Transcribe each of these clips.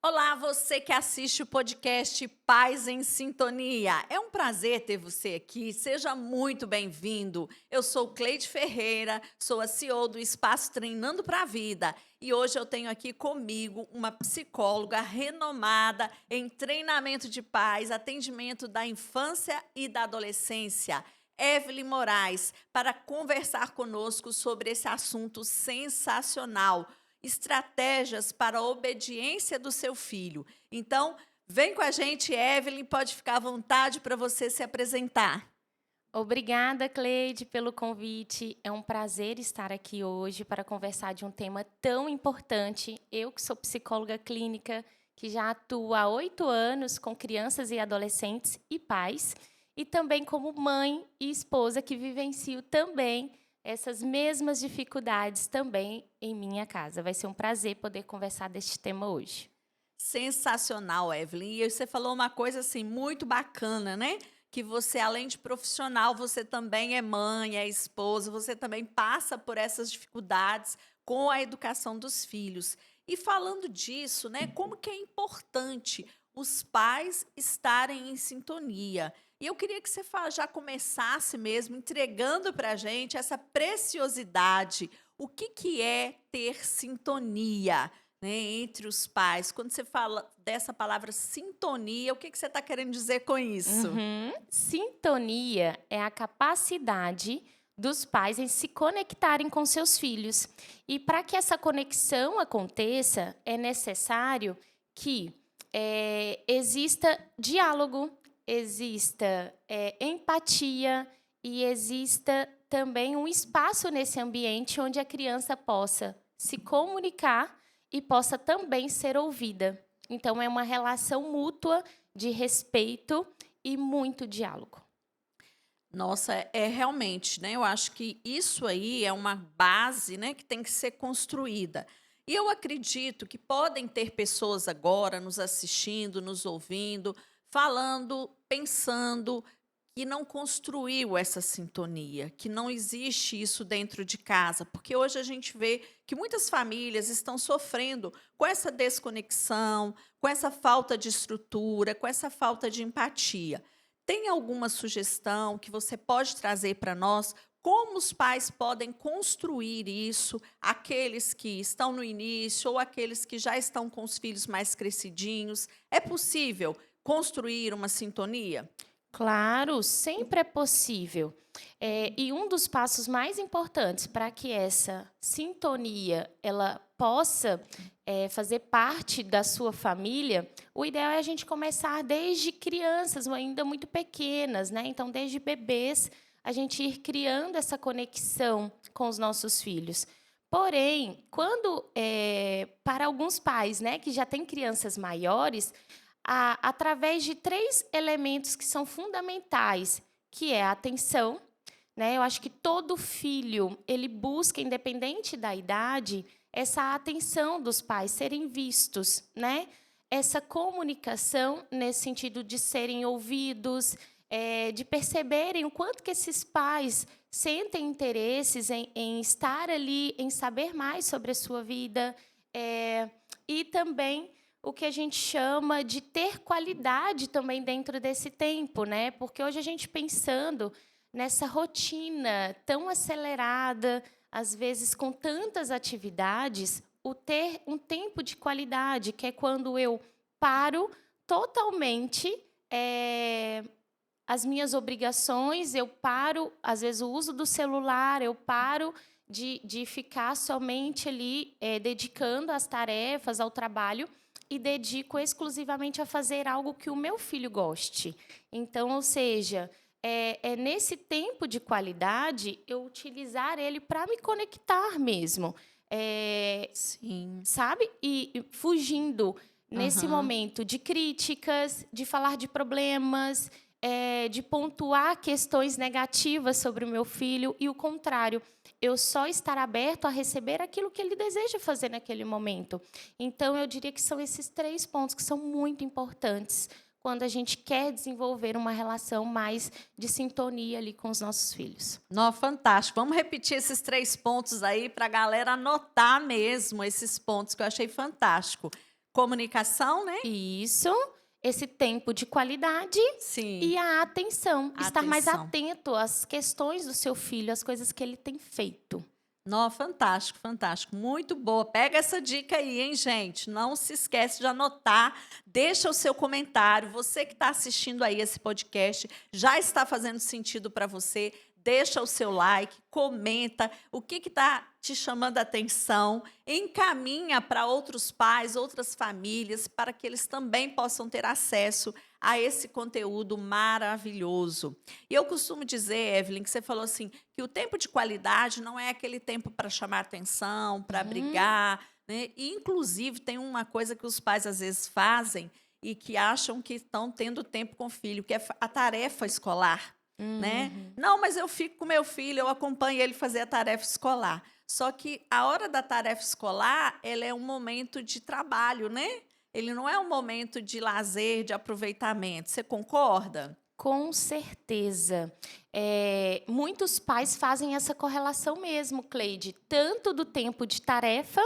Olá, você que assiste o podcast Paz em Sintonia. É um prazer ter você aqui. Seja muito bem-vindo. Eu sou Cleide Ferreira, sou a CEO do Espaço Treinando para a Vida. E hoje eu tenho aqui comigo uma psicóloga renomada em treinamento de paz, atendimento da infância e da adolescência. Evelyn Moraes, para conversar conosco sobre esse assunto sensacional, estratégias para a obediência do seu filho. Então, vem com a gente, Evelyn, pode ficar à vontade para você se apresentar. Obrigada, Cleide, pelo convite. É um prazer estar aqui hoje para conversar de um tema tão importante. Eu, que sou psicóloga clínica, que já atuo há 8 anos com crianças e adolescentes e pais, e também como mãe e esposa que vivencio também essas mesmas dificuldades também em minha casa. Vai ser um prazer poder conversar deste tema hoje. Sensacional, Evelyn. E você falou uma coisa assim muito bacana, né? Que você, além de profissional, você também é mãe, é esposa, você também passa por essas dificuldades com a educação dos filhos. E falando disso, né, como que é importante os pais estarem em sintonia. E eu queria que você já começasse mesmo entregando para a gente essa preciosidade. O que é ter sintonia? Né, entre os pais. Quando você fala dessa palavra sintonia, o que você está querendo dizer com isso? Sintonia é a capacidade dos pais em se conectarem com seus filhos. E para que essa conexão aconteça, é necessário que exista diálogo, exista empatia e exista também um espaço nesse ambiente onde a criança possa se comunicar e possa também ser ouvida. Então, é uma relação mútua de respeito e muito diálogo. Nossa, é realmente, né? Eu acho que isso aí é uma base, né, que tem que ser construída. E eu acredito que podem ter pessoas agora nos assistindo, nos ouvindo, falando, pensando que não construiu essa sintonia, que não existe isso dentro de casa, porque hoje a gente vê que muitas famílias estão sofrendo com essa desconexão, com essa falta de estrutura, com essa falta de empatia. Tem alguma sugestão que você pode trazer para nós? Como os pais podem construir isso, aqueles que estão no início ou aqueles que já estão com os filhos mais crescidinhos? É possível construir uma sintonia? Claro, sempre é possível. E um dos passos mais importantes para que essa sintonia ela possa fazer parte da sua família, o ideal é a gente começar desde crianças, ainda muito pequenas, né? Então, desde bebês, a gente ir criando essa conexão com os nossos filhos. Porém, quando para alguns pais, né, que já têm crianças maiores, através de 3 elementos que são fundamentais, que é a atenção, né? Eu acho que todo filho, ele busca, independente da idade, essa atenção dos pais, serem vistos, né? Essa comunicação nesse sentido de serem ouvidos, de perceberem o quanto que esses pais sentem interesses em estar ali, em saber mais sobre a sua vida, e também o que a gente chama de ter qualidade também dentro desse tempo, né? Porque hoje a gente pensando nessa rotina tão acelerada, às vezes com tantas atividades, o ter um tempo de qualidade, que é quando eu paro totalmente as minhas obrigações, eu paro, às vezes, o uso do celular, eu paro de ficar somente ali dedicando às tarefas, ao trabalho, e dedico exclusivamente a fazer algo que o meu filho goste. Então, ou seja, é nesse tempo de qualidade eu utilizar ele para me conectar mesmo. Sim. Sabe? E fugindo nesse Aham. momento de críticas, de falar de problemas, de pontuar questões negativas sobre o meu filho e o contrário, eu só estar aberto a receber aquilo que ele deseja fazer naquele momento. Então, eu diria que são esses 3 pontos que são muito importantes quando a gente quer desenvolver uma relação mais de sintonia ali com os nossos filhos. Nó, fantástico. Vamos repetir esses 3 pontos aí para a galera anotar mesmo esses pontos que eu achei fantástico. comunicação, né? Isso, esse tempo de qualidade Sim, e a atenção. a Estar mais atenção. atento às questões do seu filho, às coisas que ele tem feito. Nó, fantástico, fantástico. Muito boa. Pega essa dica aí, hein, gente? Não se esquece de anotar. Deixa o seu comentário. Você que está assistindo aí esse podcast, já está fazendo sentido para você? Deixa o seu like, comenta o que está te chamando a atenção, encaminha para outros pais, outras famílias, para que eles também possam ter acesso a esse conteúdo maravilhoso. E eu costumo dizer, Evelyn, que você falou assim, que o tempo de qualidade não é aquele tempo para chamar atenção, para Uhum. brigar, né? E, inclusive, tem uma coisa que os pais às vezes fazem e que acham que estão tendo tempo com o filho, que é a tarefa escolar, né? Uhum. Não, mas eu fico com meu filho, eu acompanho ele fazer a tarefa escolar. Só que a hora da tarefa escolar, ela é um momento de trabalho, né? Ele não é um momento de lazer, de aproveitamento. Você concorda? Com certeza. Muitos pais fazem essa correlação mesmo, Cleide, tanto do tempo de tarefa,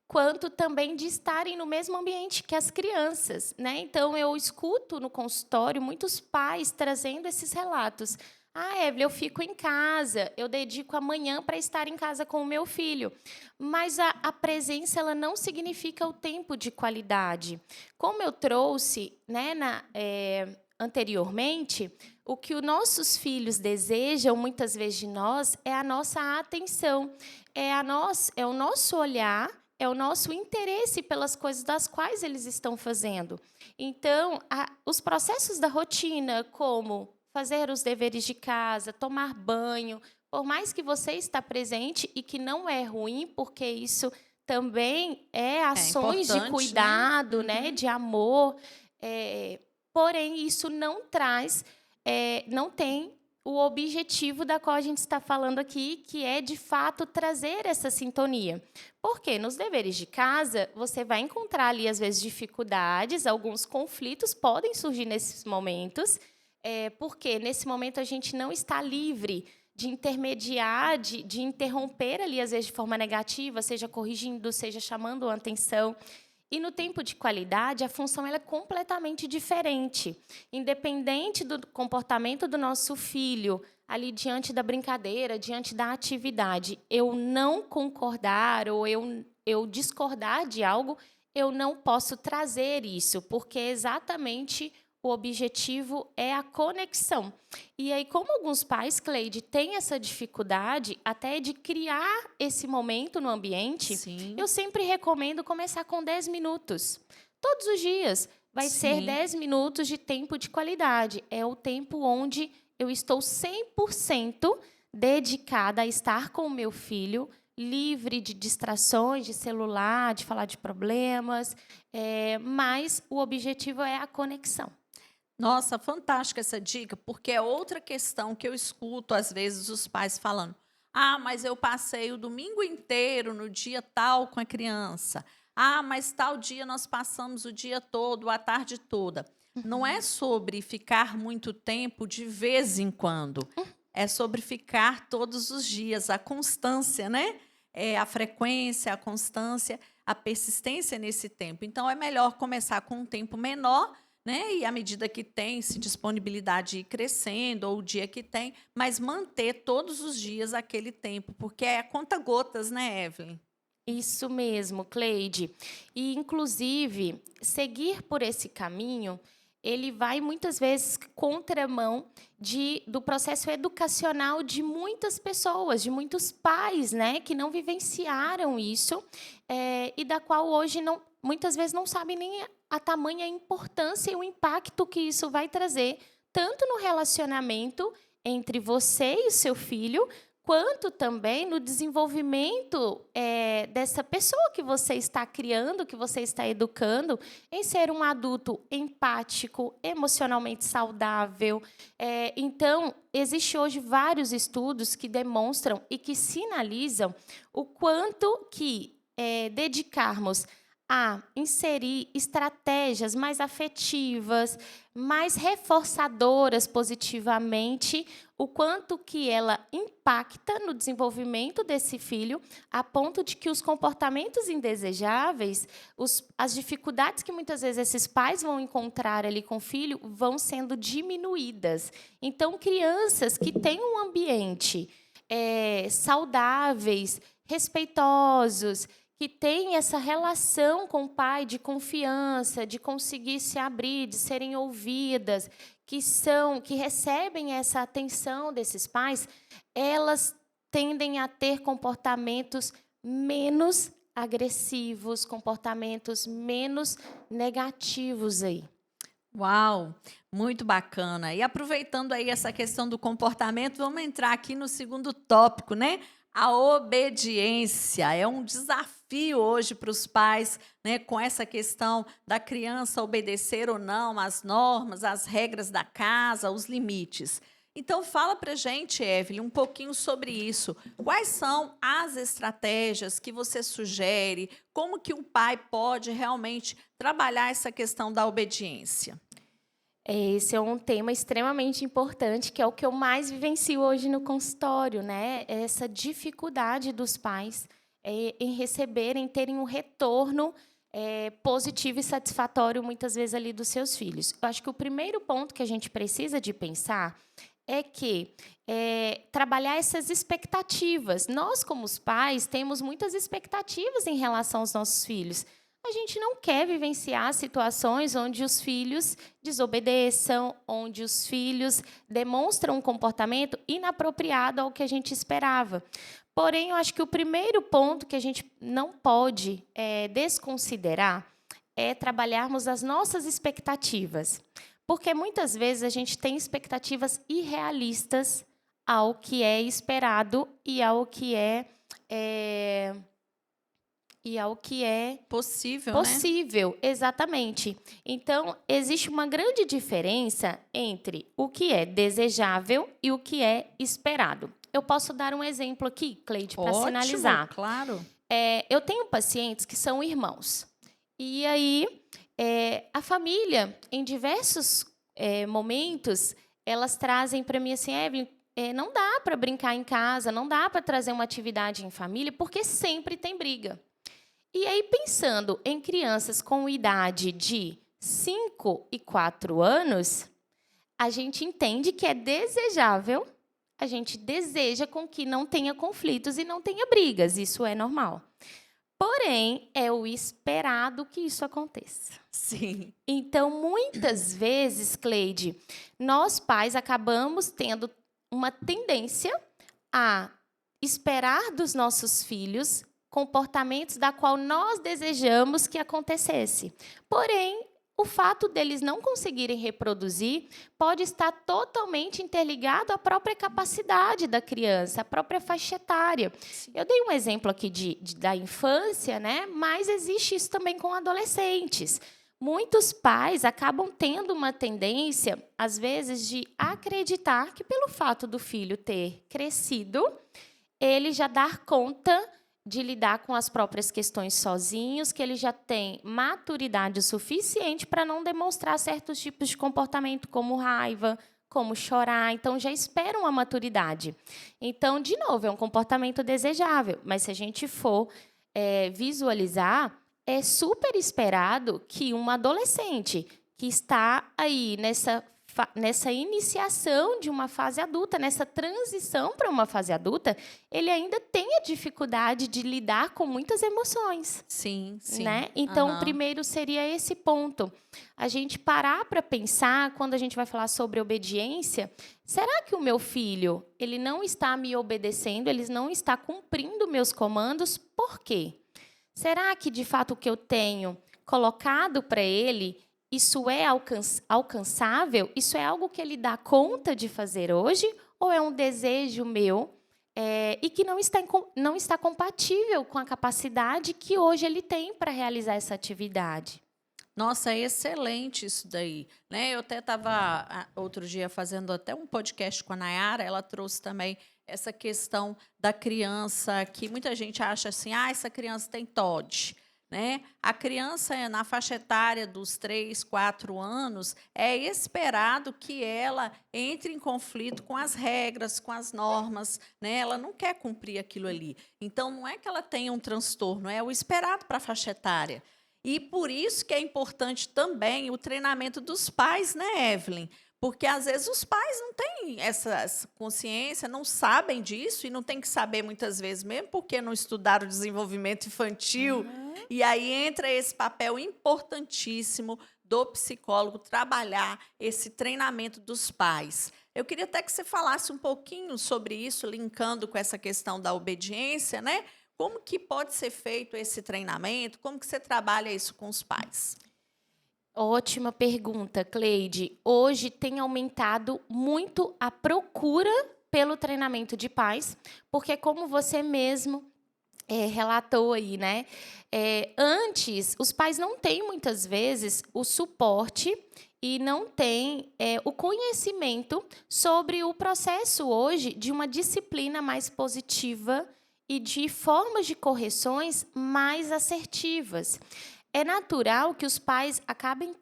quanto também de estarem no mesmo ambiente que as crianças, né? Então, eu escuto no consultório muitos pais trazendo esses relatos. Ah, Evelyn, eu fico em casa, eu dedico a manhã para estar em casa com o meu filho. Mas a presença ela não significa o tempo de qualidade. Como eu trouxe, né, anteriormente, o que os nossos filhos desejam muitas vezes de nós é a nossa atenção, é o nosso olhar, é o nosso interesse pelas coisas das quais eles estão fazendo. Então, os processos da rotina, como fazer os deveres de casa, tomar banho, por mais que você está presente e que não é ruim, porque isso também é É ações de importante, né? cuidado, né, Uhum. de amor, porém isso não tem o objetivo da qual a gente está falando aqui, que é, de fato, trazer essa sintonia. Porque nos deveres de casa, você vai encontrar ali, às vezes, dificuldades, alguns conflitos podem surgir nesses momentos, porque nesse momento a gente não está livre de intermediar, de interromper ali, às vezes, de forma negativa, seja corrigindo, seja chamando a atenção. E no tempo de qualidade, a função ela é completamente diferente. Independente do comportamento do nosso filho, ali diante da brincadeira, diante da atividade, eu não concordar ou eu discordar de algo, eu não posso trazer isso, porque exatamente o objetivo é a conexão. E aí, como alguns pais, Cleide, têm essa dificuldade até de criar esse momento no ambiente, Sim, eu sempre recomendo começar com 10 minutos. Todos os dias vai ser sim. 10 minutos de tempo de qualidade. É o tempo onde eu estou 100% dedicada a estar com o meu filho, livre de distrações, de celular, de falar de problemas, mas o objetivo é a conexão. Nossa, fantástica essa dica, porque é outra questão que eu escuto, às vezes, os pais falando. Ah, mas eu passei o domingo inteiro no dia tal com a criança. Ah, mas tal dia nós passamos o dia todo, a tarde toda. Não é sobre ficar muito tempo de vez em quando. É sobre ficar todos os dias, a constância, né? É a frequência, a constância, a persistência nesse tempo. Então, é melhor começar com um tempo menor, né? E à medida que tem se disponibilidade ir crescendo, ou o dia que tem, mas manter todos os dias aquele tempo, porque é conta-gotas, né, Evelyn? Isso mesmo, Cleide. E, inclusive, seguir por esse caminho, ele vai muitas vezes contramão do processo educacional de muitas pessoas, de muitos pais, né, que não vivenciaram isso, e da qual hoje muitas vezes não sabem nem a tamanha importância e o impacto que isso vai trazer, tanto no relacionamento entre você e o seu filho, quanto também no desenvolvimento dessa pessoa que você está criando, que você está educando, em ser um adulto empático, emocionalmente saudável. Então, existe hoje vários estudos que demonstram e que sinalizam o quanto que dedicarmos a inserir estratégias mais afetivas, mais reforçadoras positivamente, o quanto que ela impacta no desenvolvimento desse filho, a ponto de que os comportamentos indesejáveis, as dificuldades que muitas vezes esses pais vão encontrar ali com o filho, vão sendo diminuídas. Então, crianças que têm um ambiente saudáveis, respeitosos, que têm essa relação com o pai de confiança, de conseguir se abrir, de serem ouvidas, que recebem essa atenção desses pais, elas tendem a ter comportamentos menos agressivos, comportamentos menos negativos aí. Uau, muito bacana. E aproveitando aí essa questão do comportamento, vamos entrar aqui no segundo tópico, né? A obediência é um desafio hoje para os pais, né, com essa questão da criança obedecer ou não às normas, às regras da casa, os limites. Então, fala para a gente, Evelyn, um pouquinho sobre isso. Quais são as estratégias que você sugere? Como que um pai pode realmente trabalhar essa questão da obediência? Esse é um tema extremamente importante, que é o que eu mais vivencio hoje no consultório, né? Essa dificuldade dos pais em receberem, terem um retorno positivo e satisfatório, muitas vezes, ali dos seus filhos. Eu acho que o primeiro ponto que a gente precisa de pensar é que trabalhar essas expectativas. Nós, como os pais, temos muitas expectativas em relação aos nossos filhos. A gente não quer vivenciar situações onde os filhos desobedeçam, onde os filhos demonstram um comportamento inapropriado ao que a gente esperava. Porém, eu acho que o primeiro ponto que a gente não pode desconsiderar é trabalharmos as nossas expectativas. Porque muitas vezes a gente tem expectativas irrealistas ao que é esperado e ao que é Possível, né? possível, exatamente. Então, existe uma grande diferença entre o que é desejável e o que é esperado. Eu posso dar um exemplo aqui, Cleide, para Ótimo, sinalizar. claro. Eu tenho pacientes que são irmãos. E aí, a família, em diversos momentos, elas trazem para mim assim, Evelyn, não dá para brincar em casa, não dá para trazer uma atividade em família, porque sempre tem briga. E aí, pensando em crianças com idade de 5 e 4 anos, a gente entende que é desejável, a gente deseja com que não tenha conflitos e não tenha brigas, isso é normal. Porém, é o esperado que isso aconteça. Sim. Então, muitas vezes, Cleide, nós pais acabamos tendo uma tendência a esperar dos nossos filhos comportamentos da qual nós desejamos que acontecesse. Porém, o fato deles não conseguirem reproduzir pode estar totalmente interligado à própria capacidade da criança, à própria faixa etária. Eu dei um exemplo aqui da infância, né? Mas existe isso também com adolescentes. Muitos pais acabam tendo uma tendência, às vezes, de acreditar que, pelo fato do filho ter crescido, ele já dar conta de lidar com as próprias questões sozinhos, que ele já tem maturidade suficiente para não demonstrar certos tipos de comportamento, como raiva, como chorar. Então, já esperam a maturidade. Então, de novo, é um comportamento desejável. Mas, se a gente for visualizar, é super esperado que um adolescente que está aí nessa iniciação de uma fase adulta, nessa transição para uma fase adulta, ele ainda tenha dificuldade de lidar com muitas emoções. Sim, sim. Né? Então, primeiro seria esse ponto. A gente parar para pensar, quando a gente vai falar sobre obediência, será que o meu filho ele não está me obedecendo, ele não está cumprindo meus comandos? Por quê? Será que, de fato, o que eu tenho colocado para ele, isso é alcançável? Isso é algo que ele dá conta de fazer hoje? Ou é um desejo meu e que não está compatível com a capacidade que hoje ele tem para realizar essa atividade? Nossa, é excelente isso daí, né? Eu até estava outro dia fazendo até um podcast com a Nayara, ela trouxe também essa questão da criança, que muita gente acha assim, essa criança tem TOD. né? A criança, na faixa etária dos 3, 4 anos, é esperado que ela entre em conflito com as regras, com as normas, né? Ela não quer cumprir aquilo ali. Então, não é que ela tenha um transtorno, é o esperado para a faixa etária. E por isso que é importante também o treinamento dos pais, né, Evelyn? Porque às vezes os pais não têm essa consciência, não sabem disso e não tem que saber muitas vezes mesmo, porque não estudaram desenvolvimento infantil. Uhum. E aí entra esse papel importantíssimo do psicólogo trabalhar esse treinamento dos pais. Eu queria até que você falasse um pouquinho sobre isso, linkando com essa questão da obediência, né? Como que pode ser feito esse treinamento? Como que você trabalha isso com os pais? Ótima pergunta, Cleide. Hoje tem aumentado muito a procura pelo treinamento de pais, porque como você mesmo relatou aí, né? Antes, os pais não têm muitas vezes o suporte e não têm o conhecimento sobre o processo hoje de uma disciplina mais positiva e de formas de correções mais assertivas. É natural que os pais acabem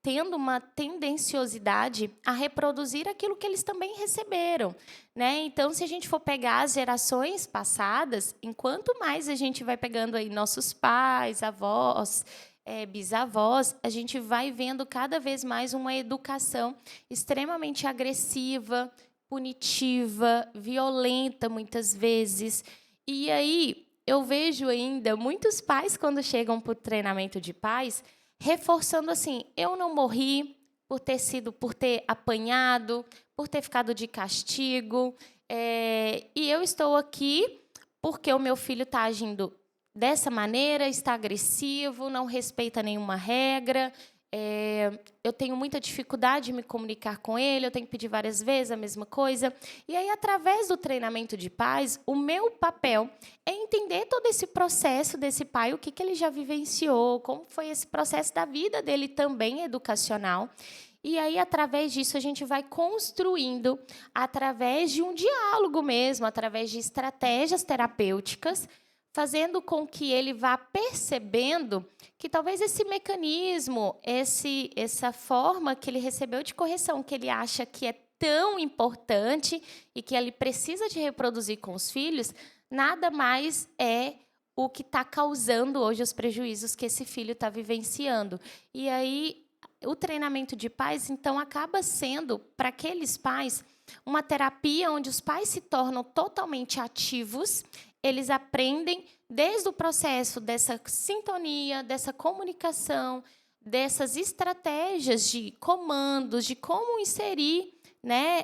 tendo uma tendenciosidade a reproduzir aquilo que eles também receberam, né? Então, se a gente for pegar as gerações passadas, enquanto mais a gente vai pegando aí nossos pais, avós, bisavós, a gente vai vendo cada vez mais uma educação extremamente agressiva, punitiva, violenta, muitas vezes. E aí eu vejo ainda muitos pais, quando chegam para o treinamento de pais, reforçando assim: eu não morri por ter apanhado, por ter ficado de castigo, e eu estou aqui porque o meu filho está agindo dessa maneira, está agressivo, não respeita nenhuma regra. Eu tenho muita dificuldade de me comunicar com ele, eu tenho que pedir várias vezes a mesma coisa. E aí, através do treinamento de pais, o meu papel é entender todo esse processo desse pai, o que ele já vivenciou, como foi esse processo da vida dele também educacional. E aí, através disso, a gente vai construindo, através de um diálogo mesmo, através de estratégias terapêuticas, fazendo com que ele vá percebendo que talvez esse mecanismo, essa forma que ele recebeu de correção, que ele acha que é tão importante e que ele precisa de reproduzir com os filhos, nada mais é o que está causando hoje os prejuízos que esse filho está vivenciando. E aí, o treinamento de pais, então, acaba sendo, para aqueles pais, uma terapia onde os pais se tornam totalmente ativos. Eles aprendem desde o processo dessa sintonia, dessa comunicação, dessas estratégias de comandos, de como inserir, né,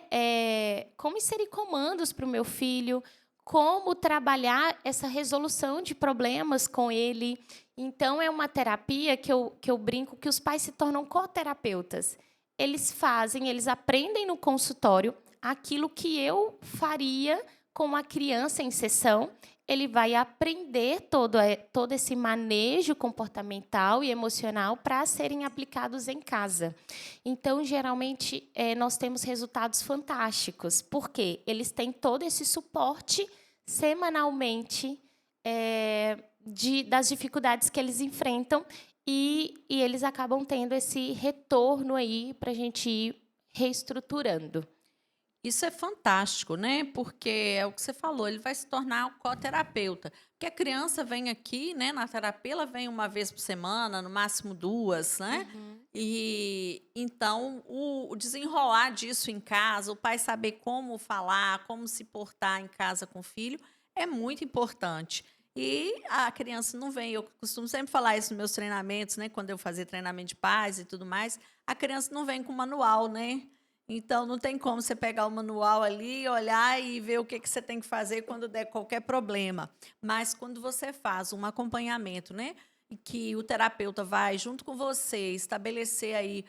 como inserir comandos para o meu filho, como trabalhar essa resolução de problemas com ele. Então, é uma terapia que eu brinco que os pais se tornam coterapeutas. Eles aprendem no consultório aquilo que eu faria com uma criança em sessão. Ele vai aprender todo esse manejo comportamental e emocional para serem aplicados em casa. Então, geralmente, nós temos resultados fantásticos, porque eles têm todo esse suporte semanalmente das dificuldades que eles enfrentam e eles acabam tendo esse retorno aí para a gente ir reestruturando. Isso é fantástico, né? Porque é o que você falou, ele vai se tornar o coterapeuta. Porque a criança vem aqui, né, na terapia, ela vem uma vez por semana, no máximo 2, né? Uhum. E então o desenrolar disso em casa, o pai saber como falar, como se portar em casa com o filho, é muito importante. E a criança não vem, eu costumo sempre falar isso nos meus treinamentos, né? Quando eu fazia treinamento de pais e tudo mais, a criança não vem com manual, né? Então, não tem como você pegar o manual ali, olhar e ver o que você tem que fazer quando der qualquer problema. Mas quando você faz um acompanhamento, né, e que o terapeuta vai junto com você estabelecer aí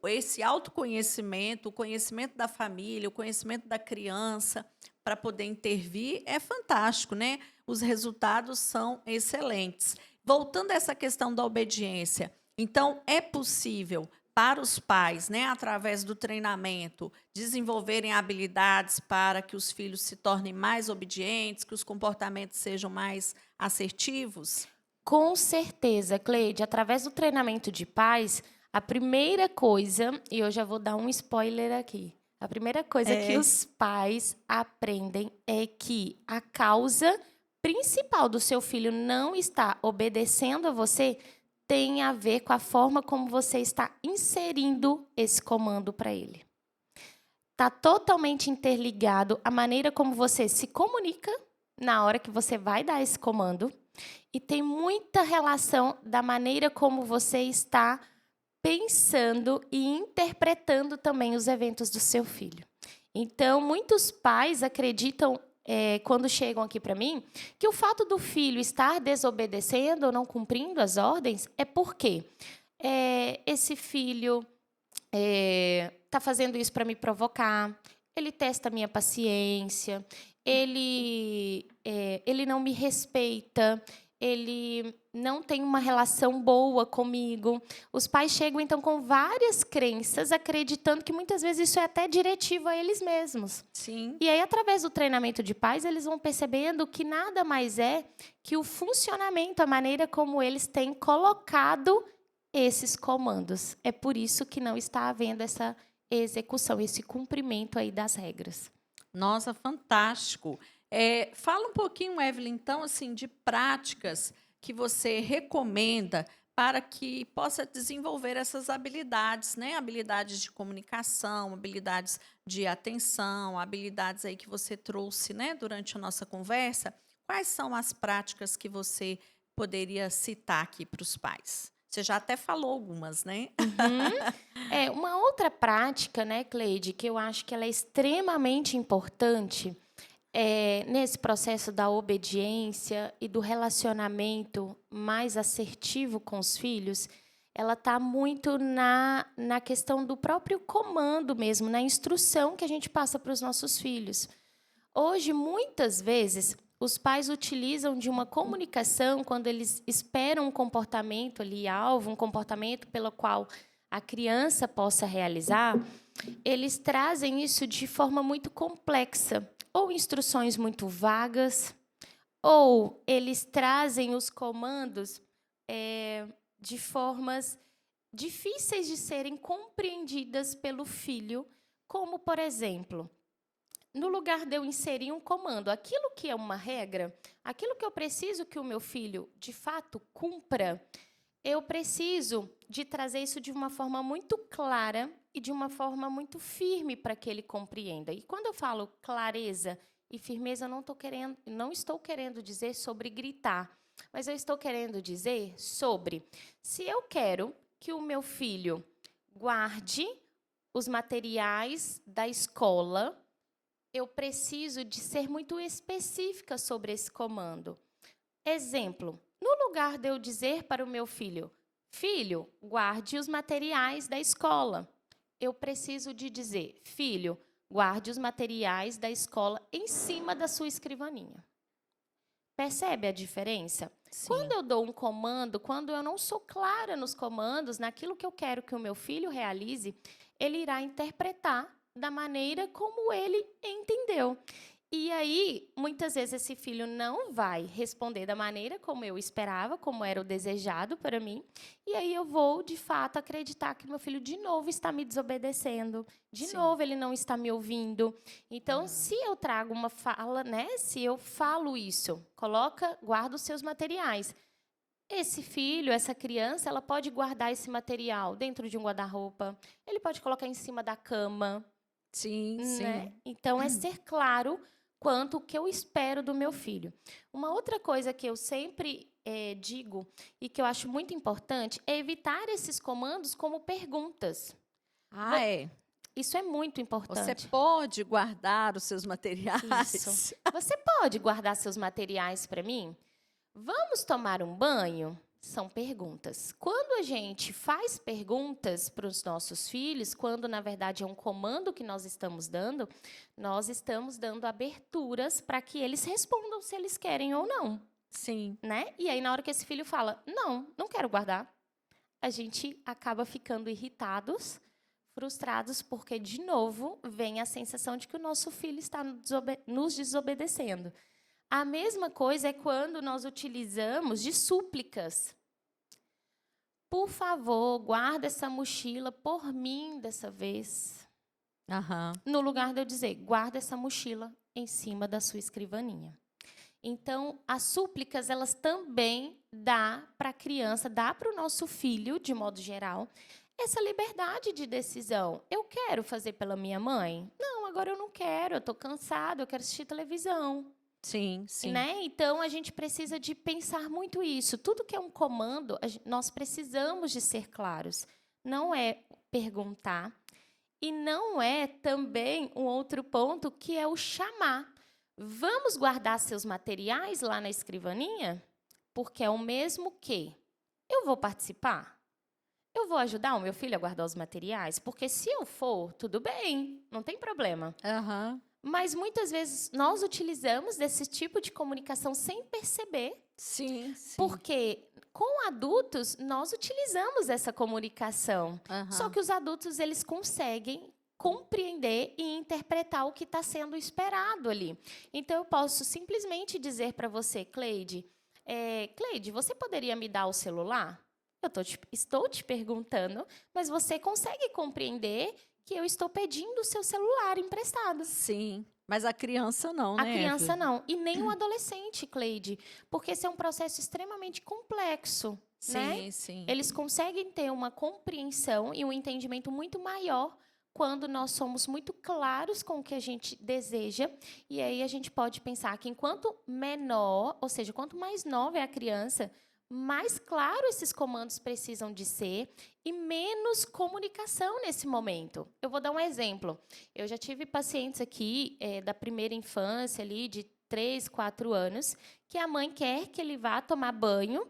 esse autoconhecimento, o conhecimento da família, o conhecimento da criança, para poder intervir, é fantástico, né? Os resultados são excelentes. Voltando a essa questão da obediência, então é possível para os pais, né, através do treinamento, desenvolverem habilidades para que os filhos se tornem mais obedientes, que os comportamentos sejam mais assertivos? Com certeza, Cleide, através do treinamento de pais, a primeira coisa, e eu já vou dar um spoiler aqui, a primeira coisa que É, os pais aprendem é que a causa principal do seu filho não estar obedecendo a você tem a ver com a forma como você está inserindo esse comando para ele. Está totalmente interligado a maneira como você se comunica na hora que você vai dar esse comando e tem muita relação da maneira como você está pensando e interpretando também os eventos do seu filho. Então, muitos pais acreditam, quando chegam aqui para mim, que o fato do filho estar desobedecendo ou não cumprindo as ordens é porque esse filho está fazendo isso para me provocar, ele testa a minha paciência, ele não me respeita, ele não tem uma relação boa comigo. Os pais chegam, então, com várias crenças, acreditando que muitas vezes isso é até diretivo a eles mesmos. sim. E aí, através do treinamento de pais, eles vão percebendo que nada mais é que o funcionamento, a maneira como eles têm colocado esses comandos. É por isso que não está havendo essa execução, esse cumprimento aí das regras. Nossa, fantástico. Fala um pouquinho, Evelyn, então, assim, de práticas que você recomenda para que possa desenvolver essas habilidades, né? Habilidades de comunicação, habilidades de atenção, habilidades aí que você trouxe, né, durante a nossa conversa. Quais são as práticas que você poderia citar aqui para os pais? Você já até falou algumas, né? Uhum. Uma outra prática, né, Cleide, que eu acho que ela é extremamente importante nesse processo da obediência e do relacionamento mais assertivo com os filhos, ela está muito na questão do próprio comando mesmo, na instrução que a gente passa para os nossos filhos. Hoje, muitas vezes, os pais utilizam de uma comunicação quando eles esperam um comportamento ali, alvo, um comportamento pelo qual a criança possa realizar, eles trazem isso de forma muito complexa, ou instruções muito vagas, ou eles trazem os comandos de formas difíceis de serem compreendidas pelo filho, como, por exemplo, no lugar de eu inserir um comando, aquilo que é uma regra, aquilo que eu preciso que o meu filho, de fato, cumpra, eu preciso de trazer isso de uma forma muito clara e de uma forma muito firme para que ele compreenda. E quando eu falo clareza e firmeza, não estou querendo dizer sobre gritar, mas eu estou querendo dizer sobre se eu quero que o meu filho guarde os materiais da escola, eu preciso de ser muito específica sobre esse comando. Exemplo, no lugar de eu dizer para o meu filho, filho, guarde os materiais da escola, eu preciso de dizer, filho, guarde os materiais da escola em cima da sua escrivaninha. Percebe a diferença? Quando Sim. eu dou um comando, quando eu não sou clara nos comandos, naquilo que eu quero que o meu filho realize, ele irá interpretar da maneira como ele entendeu. E aí, muitas vezes, esse filho não vai responder da maneira como eu esperava, como era o desejado para mim. E aí eu vou, de fato, acreditar que meu filho, de novo, está me desobedecendo. De Sim. novo, ele não está me ouvindo. Então, se eu trago uma fala, né? Se eu falo isso, guarda os seus materiais. Esse filho, essa criança, ela pode guardar esse material dentro de um guarda-roupa. Ele pode colocar em cima da cama, Sim, né? sim. Então, é ser claro quanto o que eu espero do meu filho. Uma outra coisa que eu sempre digo e que eu acho muito importante é evitar esses comandos como perguntas. Ah, é. Isso é muito Você importante. pode guardar os seus Isso. materiais. Você pode guardar seus materiais para mim? Vamos tomar um banho? São perguntas. Quando a gente faz perguntas para os nossos filhos, quando na verdade é um comando que nós estamos dando aberturas para que eles respondam se eles querem ou não, Sim. né? E aí na hora que esse filho fala, não, não quero guardar, a gente acaba ficando irritados, frustrados, porque de novo vem a sensação de que o nosso filho está nos desobedecendo. A mesma coisa é quando nós utilizamos de súplicas. Por favor, guarda essa mochila por mim dessa vez. Aham. No lugar de eu dizer, guarda essa mochila em cima da sua escrivaninha. Então, as súplicas, elas também dá para a criança, dá para o nosso filho, de modo geral, essa liberdade de decisão. Eu quero fazer pela minha mãe? Não, agora eu não quero, eu estou cansado, eu quero assistir televisão. Sim, sim. Né? Então, a gente precisa de pensar muito isso. Tudo que é um comando, nós precisamos de ser claros. Não é perguntar. E não é também um outro ponto, que é o chamar. Vamos guardar seus materiais lá na escrivaninha? Porque é o mesmo que eu vou participar? Eu vou ajudar o meu filho a guardar os materiais? Porque se eu for, tudo bem, não tem problema. Aham. Mas muitas vezes nós utilizamos desse tipo de comunicação sem perceber, Sim, sim. porque com adultos nós utilizamos essa comunicação. Só Aham. que os adultos, eles conseguem compreender e interpretar o que está sendo esperado ali. Então eu posso simplesmente dizer para você, Cleide, Cleide, você poderia me dar o celular? Estou te perguntando, mas você consegue compreender que eu estou pedindo o seu celular emprestado? Sim. Mas a criança não, A né, criança Evelyn? não. E nem o adolescente, Cleide. Porque esse é um processo extremamente complexo, né? Sim, sim. Eles conseguem ter uma compreensão e um entendimento muito maior quando nós somos muito claros com o que a gente deseja. E aí a gente pode pensar que enquanto menor, ou seja, quanto mais nova é a criança, mais claro esses comandos precisam de ser e menos comunicação nesse momento. Eu vou dar um exemplo. Eu já tive pacientes aqui da primeira infância, ali, de 3, 4 anos, que a mãe quer que ele vá tomar banho,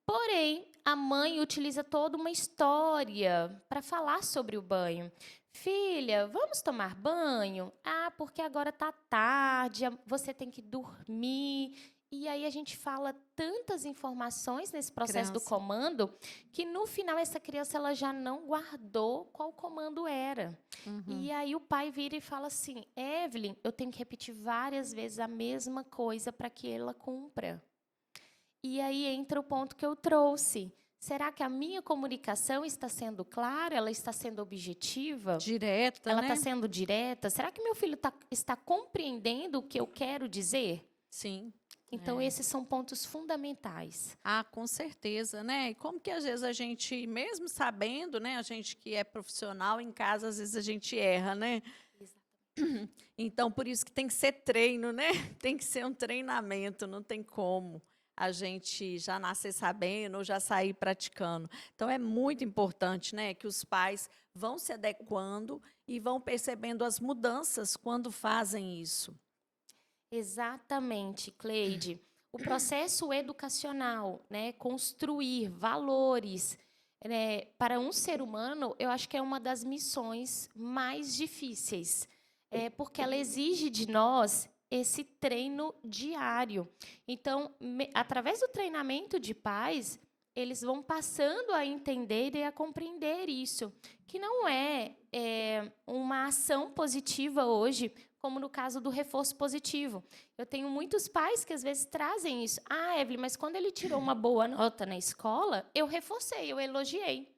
porém, a mãe utiliza toda uma história para falar sobre o banho. Filha, vamos tomar banho? Ah, porque agora está tarde, você tem que dormir. E aí a gente fala tantas informações nesse processo do Criança. comando que no final essa criança ela já não guardou qual comando era. E aí o pai vira e fala assim: Evelyn, eu tenho que repetir várias vezes a mesma coisa para que ela cumpra. E aí entra o ponto que eu trouxe. Será que a minha comunicação está sendo clara? Ela está sendo objetiva? Direta, Ela né? está sendo direta? Será que meu filho está compreendendo o que eu quero dizer? Sim. Então, esses são pontos fundamentais. Ah, com certeza, né? E como que às vezes a gente, mesmo sabendo, né, a gente que é profissional em casa, às vezes a gente erra, né? Então, por isso que tem que ser treino, né? Tem que ser um treinamento, não tem como a gente já nascer sabendo ou já sair praticando. Então, é muito importante, né, que os pais vão se adequando e vão percebendo as mudanças quando fazem isso. Exatamente, Cleide. O processo educacional, né, construir valores, né, para um ser humano, eu acho que é uma das missões mais difíceis, porque ela exige de nós esse treino diário. Então, através do treinamento de pais, eles vão passando a entender e a compreender isso, que não é uma ação positiva hoje, como no caso do reforço positivo. Eu tenho muitos pais que às vezes trazem isso. Ah, Evelyn, mas quando ele tirou uma boa nota na escola, eu reforcei, eu elogiei.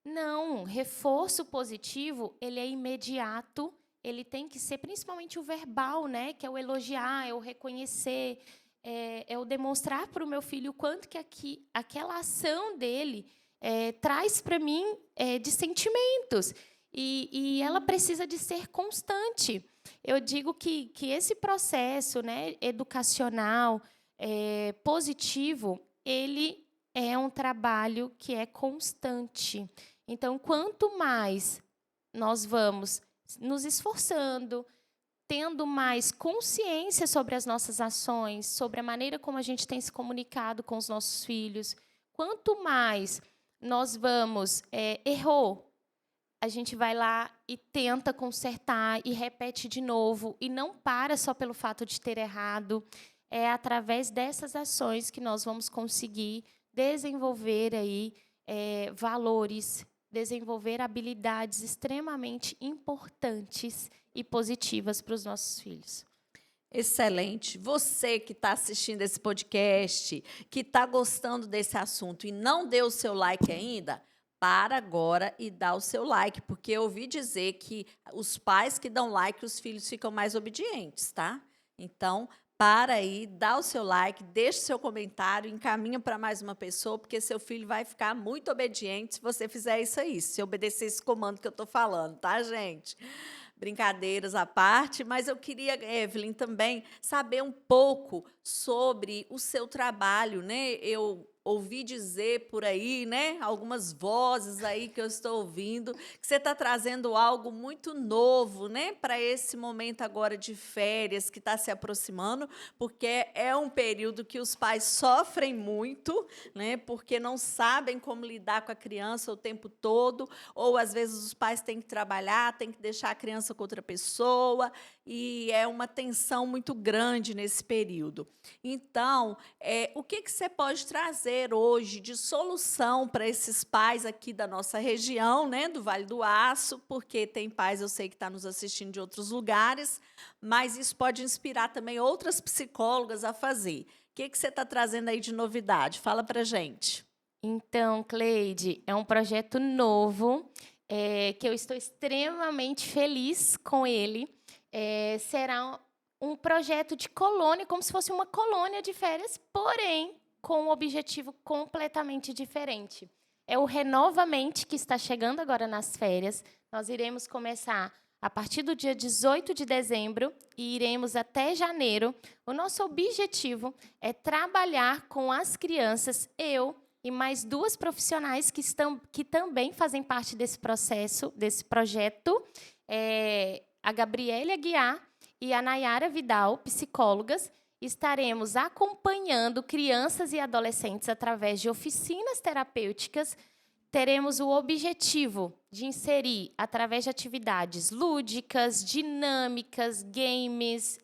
Não, reforço positivo, ele é imediato, ele tem que ser principalmente o verbal, né? Que é o elogiar, é o reconhecer, é o demonstrar para o meu filho o quanto que aquela ação dele traz para mim de sentimentos. E ela precisa de ser constante. Eu digo que esse processo, né, educacional, positivo, ele é um trabalho que é constante. Então, quanto mais nós vamos nos esforçando, tendo mais consciência sobre as nossas ações, sobre a maneira como a gente tem se comunicado com os nossos filhos, quanto mais nós vamos, errou, a gente vai lá e tenta consertar e repete de novo e não para só pelo fato de ter errado. É através dessas ações que nós vamos conseguir desenvolver aí valores, desenvolver habilidades extremamente importantes e positivas para os nossos filhos. Excelente. Você que está assistindo esse podcast, que está gostando desse assunto e não deu o seu like ainda, para agora e dá o seu like, porque eu ouvi dizer que os pais que dão like, os filhos ficam mais obedientes, tá? Então, para aí, dá o seu like, deixa o seu comentário, encaminha para mais uma pessoa, porque seu filho vai ficar muito obediente se você fizer isso aí, se obedecer esse comando que eu estou falando, tá, gente? Brincadeiras à parte, mas eu queria, Evelyn, também saber um pouco sobre o seu trabalho, né? Eu ouvi dizer por aí, né? Algumas vozes aí que eu estou ouvindo, que você está trazendo algo muito novo, né? Para esse momento agora de férias que está se aproximando, porque é um período que os pais sofrem muito, né? Porque não sabem como lidar com a criança o tempo todo, ou às vezes os pais têm que trabalhar, têm que deixar a criança com outra pessoa, e é uma tensão muito grande nesse período. Então, o que você pode trazer hoje de solução para esses pais aqui da nossa região, né, do Vale do Aço, porque tem pais, eu sei que está nos assistindo de outros lugares, mas isso pode inspirar também outras psicólogas a fazer. O que você está trazendo aí de novidade? Fala para gente. Então, Cleide, é um projeto novo, que eu estou extremamente feliz com ele. Será um projeto de colônia, como se fosse uma colônia de férias, porém com um objetivo completamente diferente. É o Renovamente, que está chegando agora nas férias. Nós iremos começar a partir do dia 18 de dezembro e iremos até janeiro. O nosso objetivo é trabalhar com as crianças, eu e mais 2 profissionais que também fazem parte desse processo, desse projeto, a Gabriela Aguiar e a Nayara Vidal, psicólogas. Estaremos acompanhando crianças e adolescentes através de oficinas terapêuticas. Teremos o objetivo de inserir, através de atividades lúdicas, dinâmicas, games,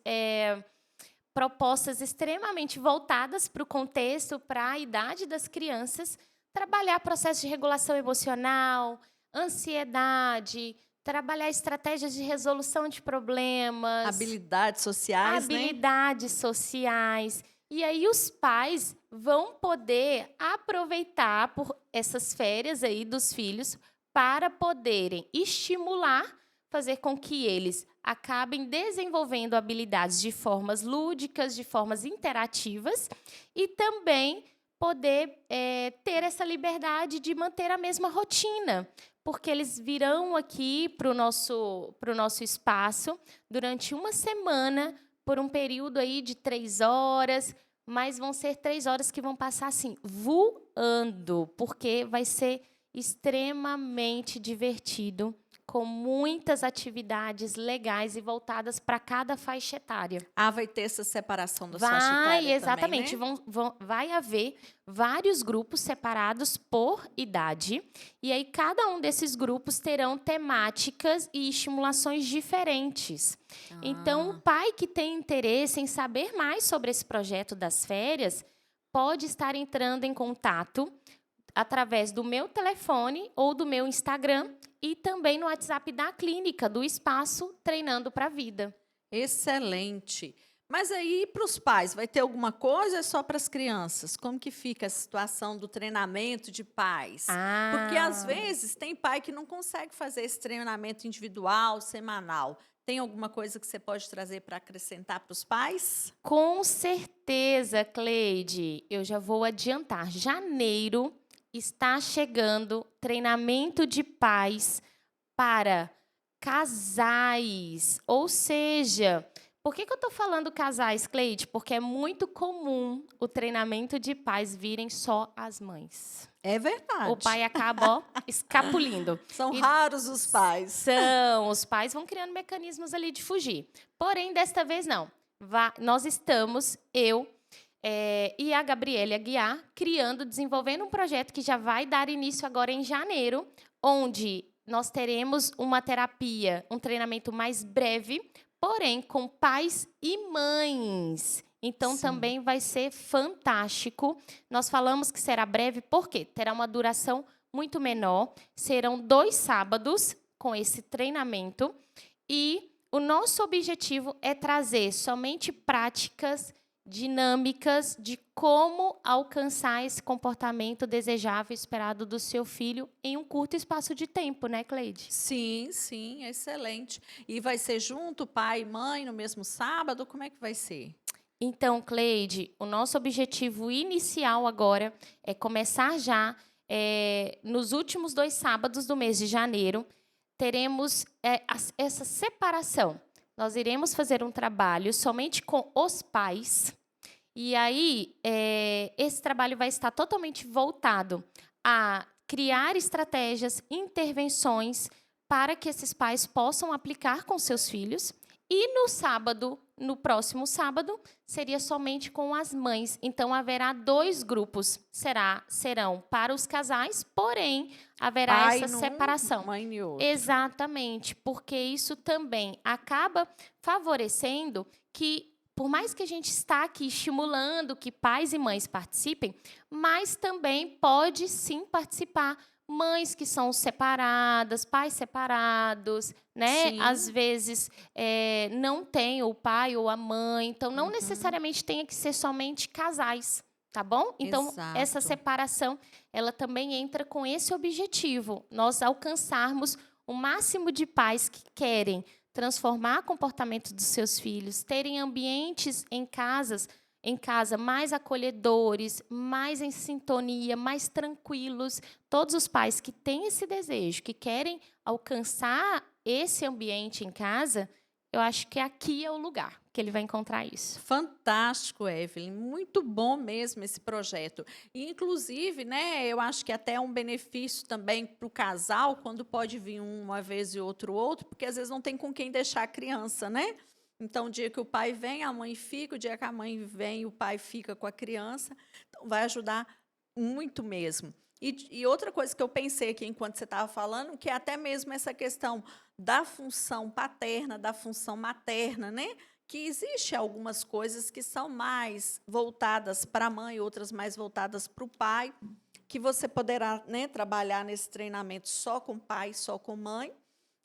propostas extremamente voltadas para o contexto, para a idade das crianças, trabalhar processo de regulação emocional, ansiedade, trabalhar estratégias de resolução de problemas, Habilidades sociais, né? habilidades sociais. E aí os pais vão poder aproveitar por essas férias aí dos filhos para poderem estimular, fazer com que eles acabem desenvolvendo habilidades de formas lúdicas, de formas interativas, e também poder ter essa liberdade de manter a mesma rotina, porque eles virão aqui para o nosso espaço durante uma semana, por um período aí de 3 horas, mas vão ser 3 horas que vão passar assim, voando, porque vai ser extremamente divertido, com muitas atividades legais e voltadas para cada faixa etária. Ah, vai ter essa separação das faixas Vai, etárias exatamente. também, né? Vai haver vários grupos separados por idade. E aí, cada um desses grupos terão temáticas e estimulações diferentes. Então, o pai que tem interesse em saber mais sobre esse projeto das férias pode estar entrando em contato através do meu telefone ou do meu Instagram e também no WhatsApp da clínica, do Espaço Treinando para a Vida. Excelente. Mas aí, para os pais, vai ter alguma coisa ou é só para as crianças? Como que fica a situação do treinamento de pais? Porque, às vezes, tem pai que não consegue fazer esse treinamento individual, semanal. Tem alguma coisa que você pode trazer para acrescentar para os pais? Com certeza, Cleide. Eu já vou adiantar. Janeiro está chegando treinamento de pais para casais. Ou seja, por que eu estou falando casais, Cleide? Porque é muito comum o treinamento de pais virem só as mães. É verdade. O pai acaba, ó, escapulindo. São E raros os pais. os pais vão criando mecanismos ali de fugir. Porém, desta vez não. Nós estamos, eu e a Gabriela Aguiar, desenvolvendo um projeto que já vai dar início agora em janeiro, onde nós teremos uma terapia, um treinamento mais breve, porém com pais e mães. Então, Sim. também vai ser fantástico. Nós falamos que será breve, porque terá uma duração muito menor. Serão 2 sábados com esse treinamento. E o nosso objetivo é trazer somente práticas dinâmicas de como alcançar esse comportamento desejável e esperado do seu filho em um curto espaço de tempo, né, Cleide? Sim, sim, excelente. E vai ser junto, pai e mãe, no mesmo sábado? Como é que vai ser? Então, Cleide, o nosso objetivo inicial agora é começar já nos últimos 2 sábados do mês de janeiro, teremos essa separação. Nós iremos fazer um trabalho somente com os pais, e aí esse trabalho vai estar totalmente voltado a criar estratégias, intervenções para que esses pais possam aplicar com seus filhos. E no sábado, no próximo sábado, seria somente com as mães. Então, haverá 2 grupos. Serão para os casais, porém, haverá Pai essa num, separação. mãe em outro. Exatamente, porque isso também acaba favorecendo que, por mais que a gente está aqui estimulando que pais e mães participem, mas também pode sim participar mães que são separadas, pais separados, né? Às Sim. vezes não tem o pai ou a mãe, então não Uhum. necessariamente tem que ser somente casais, tá bom? Então essa Exato. separação ela também entra com esse objetivo, nós alcançarmos o máximo de pais que querem transformar o comportamento dos seus filhos, terem ambientes em casa mais acolhedores, mais em sintonia, mais tranquilos. Todos os pais que têm esse desejo, que querem alcançar esse ambiente em casa, eu acho que aqui é o lugar que ele vai encontrar isso. Fantástico, Evelyn. Muito bom mesmo esse projeto. E, inclusive, né, eu acho que até é um benefício também para o casal, quando pode vir um uma vez e outro, porque às vezes não tem com quem deixar a criança, né? Então, o dia que o pai vem, a mãe fica, o dia que a mãe vem, o pai fica com a criança. Então, vai ajudar muito mesmo. E outra coisa que eu pensei aqui enquanto você estava falando, que é até mesmo essa questão da função paterna, da função materna, né? Que existe algumas coisas que são mais voltadas para a mãe, outras mais voltadas para o pai, que você poderá, né, trabalhar nesse treinamento só com pai, só com mãe,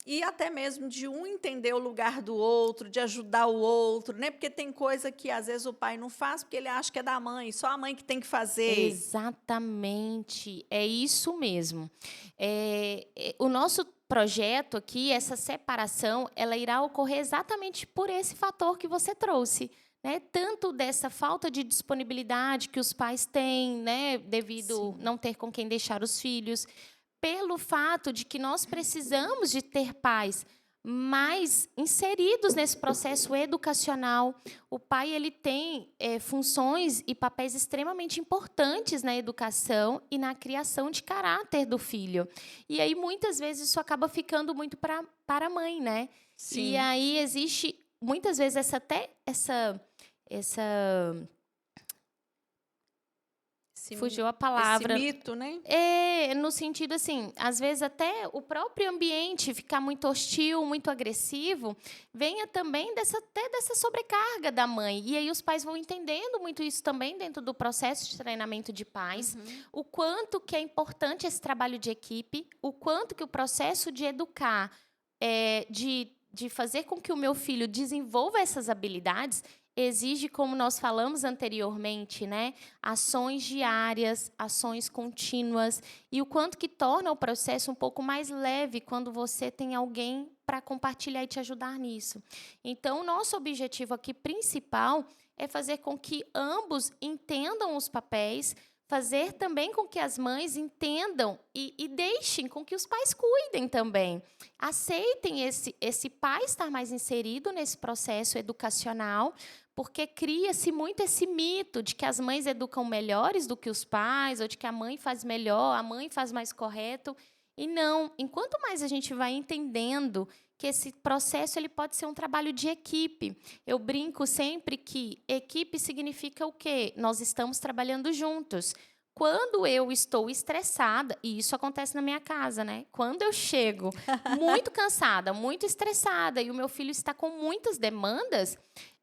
e até mesmo de um entender o lugar do outro, de ajudar o outro, né? Porque tem coisa que às vezes o pai não faz porque ele acha que é da mãe, só a mãe que tem que fazer. Exatamente, é isso mesmo. O nosso projeto aqui, essa separação, ela irá ocorrer exatamente por esse fator que você trouxe, né? Tanto dessa falta de disponibilidade que os pais têm, né, devido Sim. não ter com quem deixar os filhos, pelo fato de que nós precisamos de ter pais mais inseridos nesse processo educacional. O pai ele tem funções e papéis extremamente importantes na educação e na criação de caráter do filho. E aí, muitas vezes, isso acaba ficando muito para a mãe, né? E Sim. aí existe, muitas vezes, essa Esse, fugiu a esse palavra. mito, né? No sentido assim, às vezes até o próprio ambiente ficar muito hostil, muito agressivo, venha também até dessa sobrecarga da mãe. E aí os pais vão entendendo muito isso também dentro do processo de treinamento de pais, Uhum. o quanto que é importante esse trabalho de equipe, o quanto que o processo de educar, de fazer com que o meu filho desenvolva essas habilidades, exige, como nós falamos anteriormente, né, ações diárias, ações contínuas, e o quanto que torna o processo um pouco mais leve quando você tem alguém para compartilhar e te ajudar nisso. Então, o nosso objetivo aqui principal é fazer com que ambos entendam os papéis, fazer também com que as mães entendam e deixem com que os pais cuidem também. Aceitem esse pai estar mais inserido nesse processo educacional, porque cria-se muito esse mito de que as mães educam melhores do que os pais, ou de que a mãe faz melhor, a mãe faz mais correto. E não, enquanto mais a gente vai entendendo que esse processo ele pode ser um trabalho de equipe. Eu brinco sempre que equipe significa o quê? Nós estamos trabalhando juntos. Quando eu estou estressada, e isso acontece na minha casa, né? Quando eu chego muito cansada, muito estressada, e o meu filho está com muitas demandas,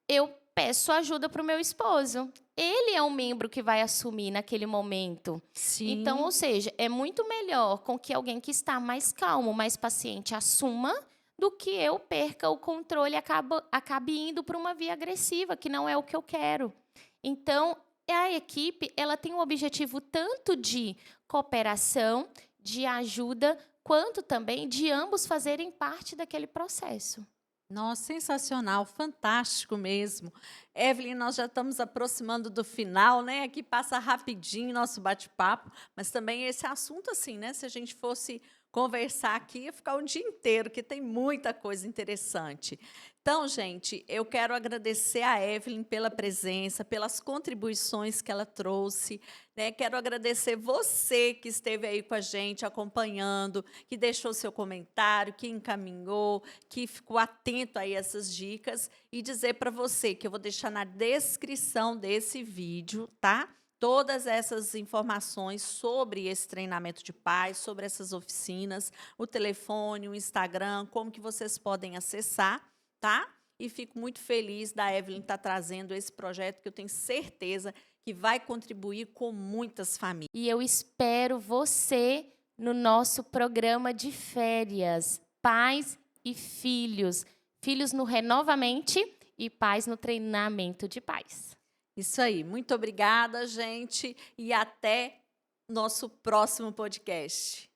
eu peço ajuda para o meu esposo. Ele é um membro que vai assumir naquele momento. Então, ou Sim. seja, é muito melhor com que alguém que está mais calmo, mais paciente, assuma, do que eu perca o controle e acabe indo para uma via agressiva, que não é o que eu quero. Então, a equipe ela tem um objetivo tanto de cooperação, de ajuda, quanto também de ambos fazerem parte daquele processo. Nossa, sensacional, fantástico mesmo. Evelyn, nós já estamos aproximando do final, né? Aqui passa rapidinho nosso bate-papo, mas também esse assunto, assim, né? Se a gente fosse conversar aqui, ia ficar o dia inteiro, que tem muita coisa interessante. Então, gente, eu quero agradecer a Evelyn pela presença, pelas contribuições que ela trouxe, né? Quero agradecer você que esteve aí com a gente, acompanhando, que deixou seu comentário, que encaminhou, que ficou atento aí a essas dicas e dizer para você que eu vou deixar na descrição desse vídeo, tá? Todas essas informações sobre esse treinamento de pais, sobre essas oficinas, o telefone, o Instagram, como que vocês podem acessar, tá? E fico muito feliz da Evelyn estar trazendo esse projeto que eu tenho certeza que vai contribuir com muitas famílias. E eu espero você no nosso programa de férias, pais e filhos. Filhos no Renovamente e pais no treinamento de pais. Isso aí. Muito obrigada, gente, e até nosso próximo podcast.